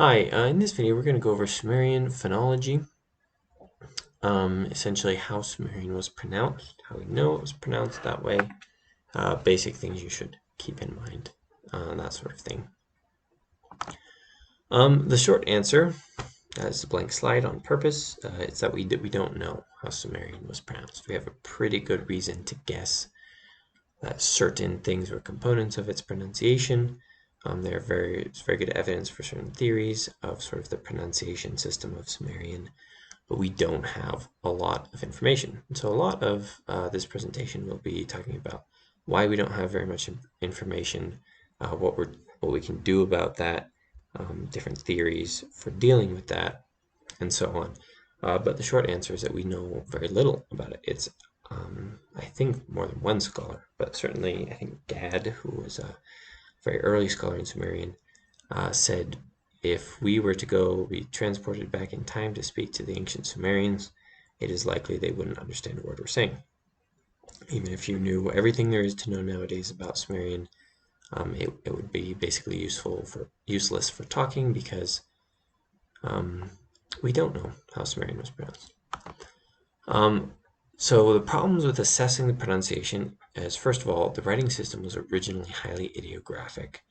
Hi, in this video we're going to go over Sumerian phonology, essentially how Sumerian was pronounced, how we know it was pronounced that way, basic things you should keep in mind, that sort of thing. The short answer, as a blank slide on purpose, is that we don't know how Sumerian was pronounced. We have a pretty good reason to guess that certain things were components of its pronunciation. It's very good evidence for certain theories of sort of the pronunciation system of Sumerian, but we don't have a lot of information. And so a lot of this presentation will be talking about why we don't have very much information, what we can do about that, different theories for dealing with that, and so on. But the short answer is that we know very little about it. It's I think more than one scholar, but certainly I think Gad, who was a very early scholar in Sumerian, said if we were to be transported back in time to speak to the ancient Sumerians, it is likely they wouldn't understand a word we're saying. Even if you knew everything there is to know nowadays about Sumerian, it would be basically useless for talking because we don't know how Sumerian was pronounced. So the problems with assessing the pronunciation is, first of all, the writing system was originally highly ideographic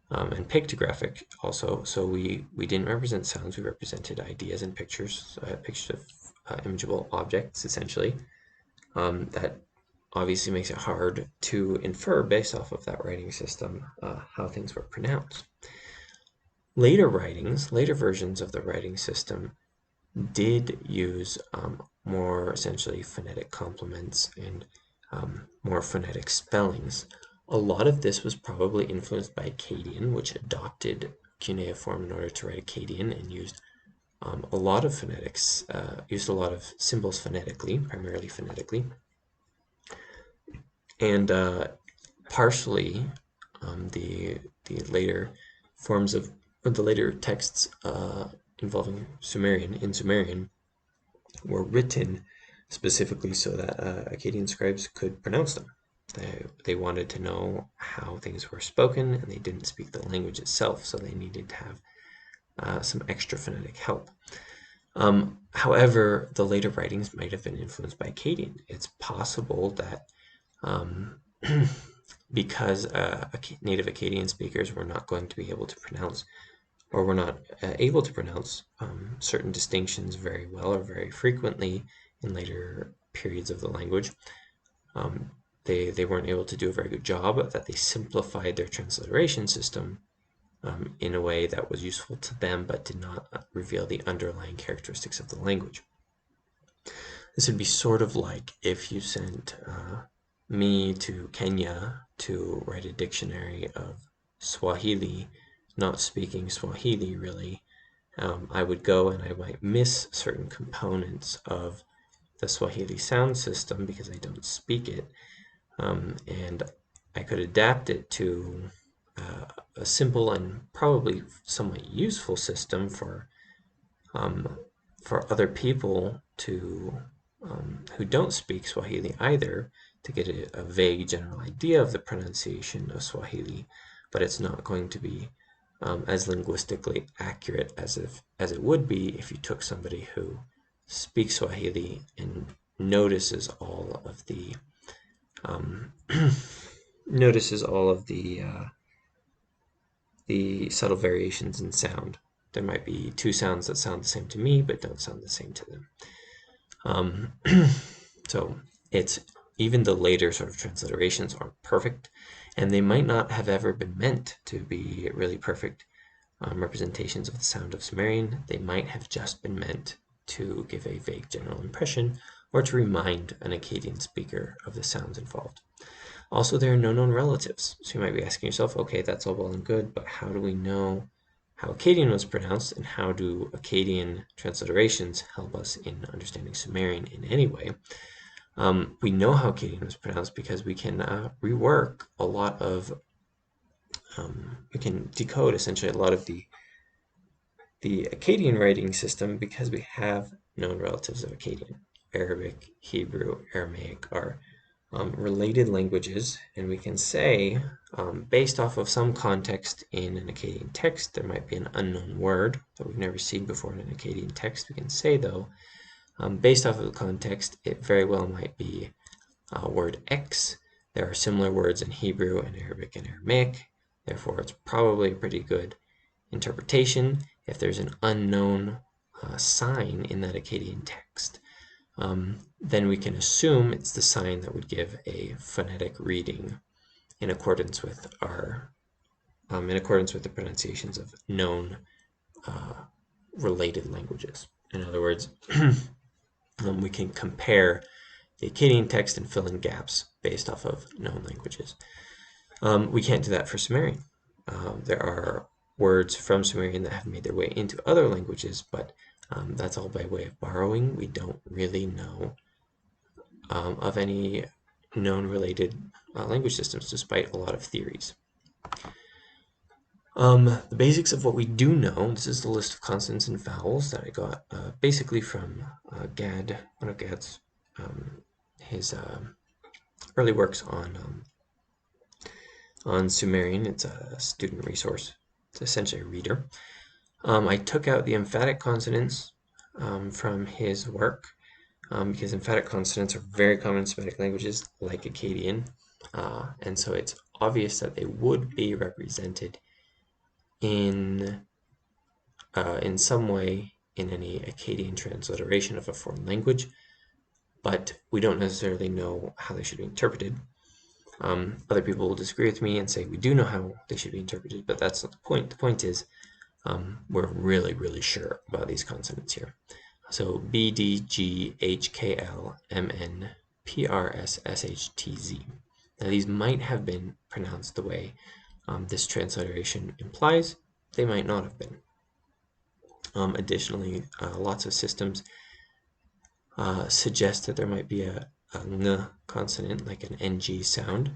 and pictographic also. So we didn't represent sounds, we represented ideas and pictures, pictures of imageable objects, essentially. That obviously makes it hard to infer based off of that writing system how things were pronounced. Later versions of the writing system did use more essentially phonetic complements and more phonetic spellings. A lot of this was probably influenced by Akkadian, which adopted cuneiform in order to write Akkadian and used a lot of phonetics, used a lot of symbols phonetically, primarily phonetically. And partially the later forms of the later texts involving Sumerian were written specifically so that Akkadian scribes could pronounce them. They wanted to know how things were spoken, and they didn't speak the language itself, so they needed to have some extra phonetic help. However, the later writings might have been influenced by Akkadian. It's possible that because native Akkadian speakers were not going to be able to pronounce, or were not able to pronounce certain distinctions very well or very frequently in later periods of the language, they weren't able to do a very good job, that they simplified their transliteration system in a way that was useful to them but did not reveal the underlying characteristics of the language. This would be sort of like if you sent me to Kenya to write a dictionary of Swahili, not speaking Swahili really. I would go and I might miss certain components of the Swahili sound system because I don't speak it, and I could adapt it to a simple and probably somewhat useful system for other people to who don't speak Swahili either, to get a vague general idea of the pronunciation of Swahili, but it's not going to be as linguistically accurate as it would be if you took somebody who speaks Swahili and notices all of the the subtle variations in sound. There might be two sounds that sound the same to me but don't sound the same to them. So it's even the later sort of transliterations aren't perfect, and they might not have ever been meant to be really perfect representations of the sound of Sumerian. They might have just been meant to give a vague general impression or to remind an Akkadian speaker of the sounds involved. Also, there are no known relatives. So you might be asking yourself, okay, that's all well and good, but how do we know how Akkadian was pronounced, and how do Akkadian transliterations help us in understanding Sumerian in any way? We know how Akkadian was pronounced because we can rework a lot of, we can decode essentially a lot of the Akkadian writing system because we have known relatives of Akkadian. Arabic, Hebrew, Aramaic are related languages, and we can say, based off of some context in an Akkadian text, there might be an unknown word that we've never seen before in an Akkadian text. We can say, though, based off of the context, it very well might be word X. There are similar words in Hebrew and Arabic and Aramaic, therefore it's probably a pretty good interpretation. If there's an unknown sign in that Akkadian text, then we can assume it's the sign that would give a phonetic reading in accordance with the pronunciations of known related languages. In other words, we can compare the Akkadian text and fill in gaps based off of known languages. We can't do that for Sumerian. There are words from Sumerian that have made their way into other languages, but that's all by way of borrowing. We don't really know of any known related language systems, despite a lot of theories. The basics of what we do know, this is the list of consonants and vowels that I got basically from Gad, one of Gad's, his early works on Sumerian. It's a student resource. It's essentially a reader. I took out the emphatic consonants from his work because emphatic consonants are very common in Semitic languages like Akkadian, and so it's obvious that they would be represented in some way in any Akkadian transliteration of a foreign language, but we don't necessarily know how they should be interpreted. Other people will disagree with me and say we do know how they should be interpreted, but that's not the point. The point is we're really, really sure about these consonants here. So B, D, G, H, K, L, M, N, P, R, S, S, H, T, Z. Now these might have been pronounced the way this transliteration implies. They might not have been. Additionally, lots of systems suggest that there might be a N consonant, like an NG sound.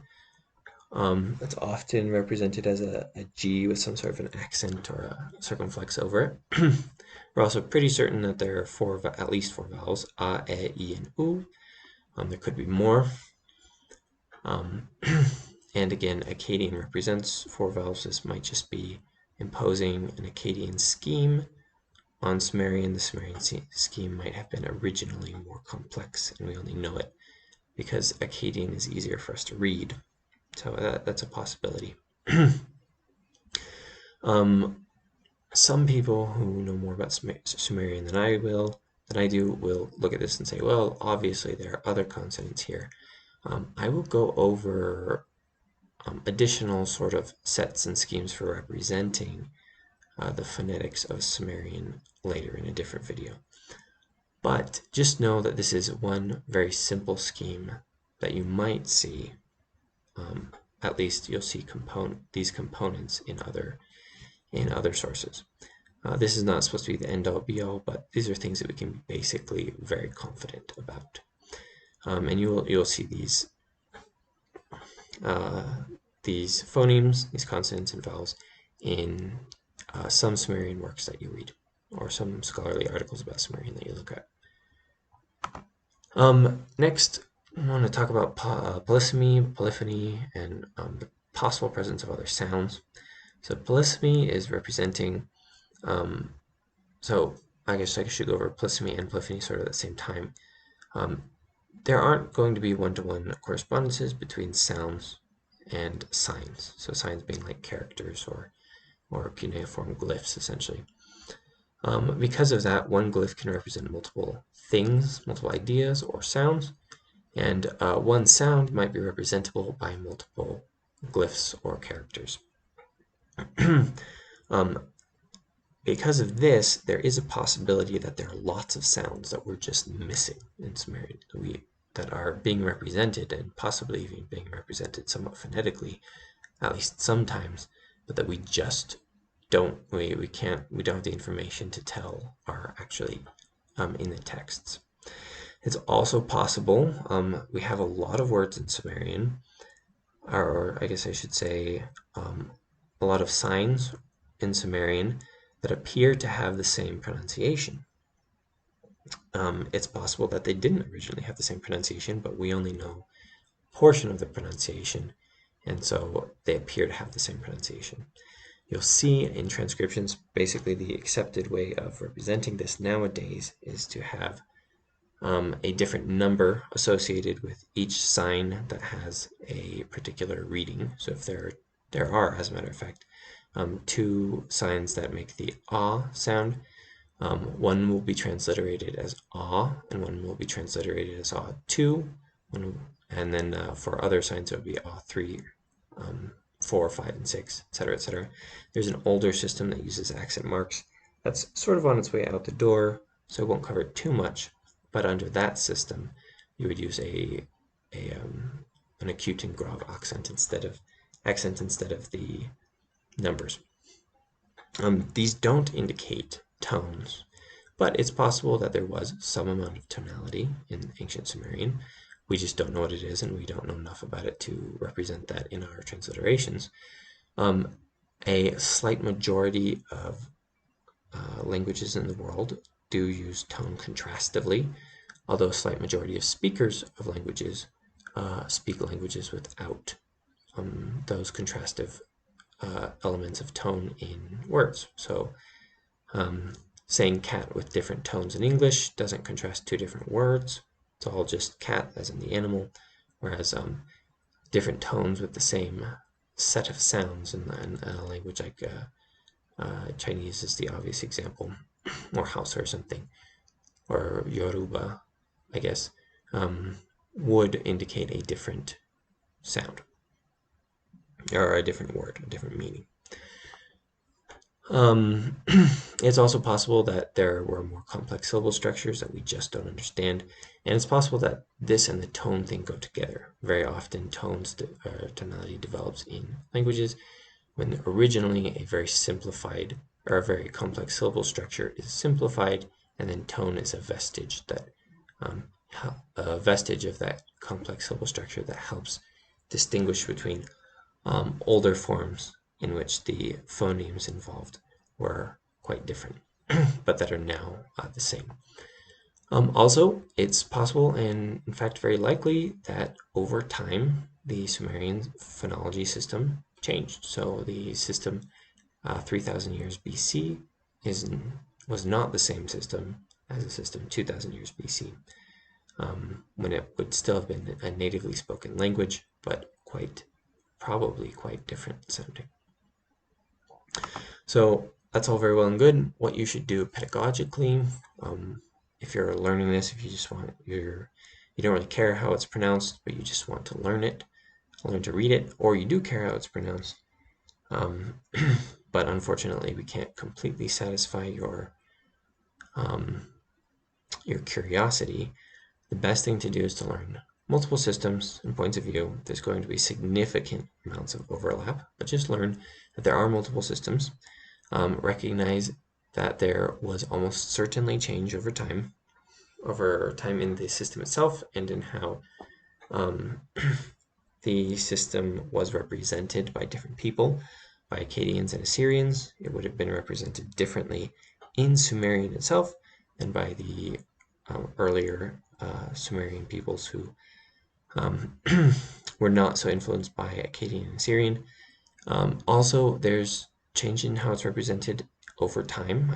That's often represented as a G with some sort of an accent or a circumflex over it. We're also pretty certain that there are at least four vowels, A, E, and U. There could be more. And again, Akkadian represents four vowels. This might just be imposing an Akkadian scheme on Sumerian. The Sumerian scheme might have been originally more complex, and we only know it because Akkadian is easier for us to read. So that's a possibility. Some people who know more about Sumerian than I do will look at this and say, well, obviously there are other consonants here. I will go over additional sort of sets and schemes for representing the phonetics of Sumerian later in a different video. But just know that this is one very simple scheme that you might see. At least you'll see these components in other sources. This is not supposed to be the end-all be-all, but these are things that we can be basically very confident about. And you'll see these phonemes, these consonants and vowels, in some Sumerian works that you read, or some scholarly articles about Sumerian that you look at. Next, I want to talk about polysemy, polyphony, and the possible presence of other sounds. So polysemy is representing, so I guess I should go over polysemy and polyphony sort of at the same time. There aren't going to be one-to-one correspondences between sounds and signs. So signs being like characters or cuneiform glyphs, essentially. Because of that, one glyph can represent multiple things, multiple ideas or sounds, and one sound might be representable by multiple glyphs or characters. Because of this, there is a possibility that there are lots of sounds that we're just missing in Sumerian that are being represented, and possibly even being represented somewhat phonetically, at least sometimes, but that we just don't have the information to tell are actually in the texts. It's also possible we have a lot of words in Sumerian, or I guess I should say a lot of signs in Sumerian that appear to have the same pronunciation. It's possible that they didn't originally have the same pronunciation, but we only know portion of the pronunciation, and so they appear to have the same pronunciation. You'll see in transcriptions, basically the accepted way of representing this nowadays is to have a different number associated with each sign that has a particular reading. So if there are, as a matter of fact, two signs that make the ah sound, one will be transliterated as ah, and one will be transliterated as ah 2, and then for other signs it would be ah 3, 4, 5, and 6, etc., etc. There's an older system that uses accent marks. That's sort of on its way out the door, so I won't cover it too much. But under that system, you would use an acute and grave accent instead of the numbers. These don't indicate tones, but it's possible that there was some amount of tonality in ancient Sumerian. We just don't know what it is, and we don't know enough about it to represent that in our transliterations. A slight majority of languages in the world do use tone contrastively, although a slight majority of speakers of languages speak languages without those contrastive elements of tone in words. So saying cat with different tones in English doesn't contrast two different words. It's all just cat as in the animal, whereas different tones with the same set of sounds in a language like Chinese is the obvious example, or Hausa or something, or Yoruba, I guess, would indicate a different sound, or a different word, a different meaning. It's also possible that there were more complex syllable structures that we just don't understand, and it's possible that this and the tone thing go together. Very often tonality develops in languages when originally a very simplified or a very complex syllable structure is simplified, and then tone is a vestige of that complex syllable structure that helps distinguish between older forms in which the phonemes involved were quite different, but that are now the same. Also, it's possible, and in fact very likely, that over time the Sumerian phonology system changed. So the system 3,000 years BC was not the same system as the system 2,000 years BC, when it would still have been a natively spoken language, but probably quite different sounding. So that's all very well and good. What you should do pedagogically, if you're learning this, if you just want you don't really care how it's pronounced, but you just want to learn to read it, or you do care how it's pronounced, but unfortunately we can't completely satisfy your curiosity. The best thing to do is to learn multiple systems and points of view. There's going to be significant amounts of overlap, but just learn that there are multiple systems. Recognize that there was almost certainly change over time in the system itself and in how the system was represented by different people. By Akkadians and Assyrians, it would have been represented differently in Sumerian itself than by the earlier Sumerian peoples who were not so influenced by Akkadian and Assyrian. Also, there's change in how it's represented over time.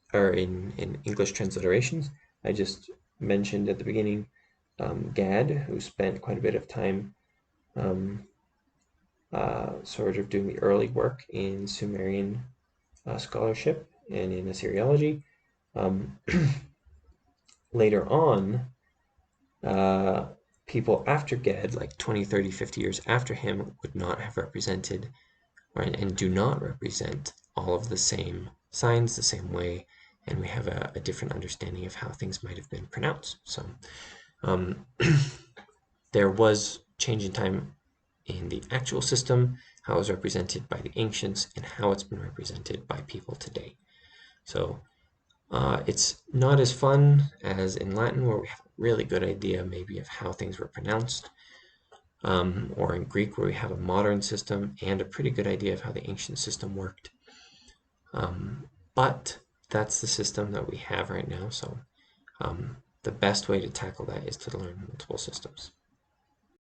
In English transliterations, I just mentioned at the beginning Gad, who spent quite a bit of time sort of doing the early work in Sumerian scholarship and in Assyriology. Later on, people after Gad, like 20, 30, 50 years after him, would not have represented, and do not represent all of the same signs the same way, and we have a different understanding of how things might have been pronounced. So there was change in time in the actual system, how it was represented by the ancients, and how it's been represented by people today. So it's not as fun as in Latin, where we have a really good idea maybe of how things were pronounced, or in Greek, where we have a modern system and a pretty good idea of how the ancient system worked. But that's the system that we have right now, so the best way to tackle that is to learn multiple systems.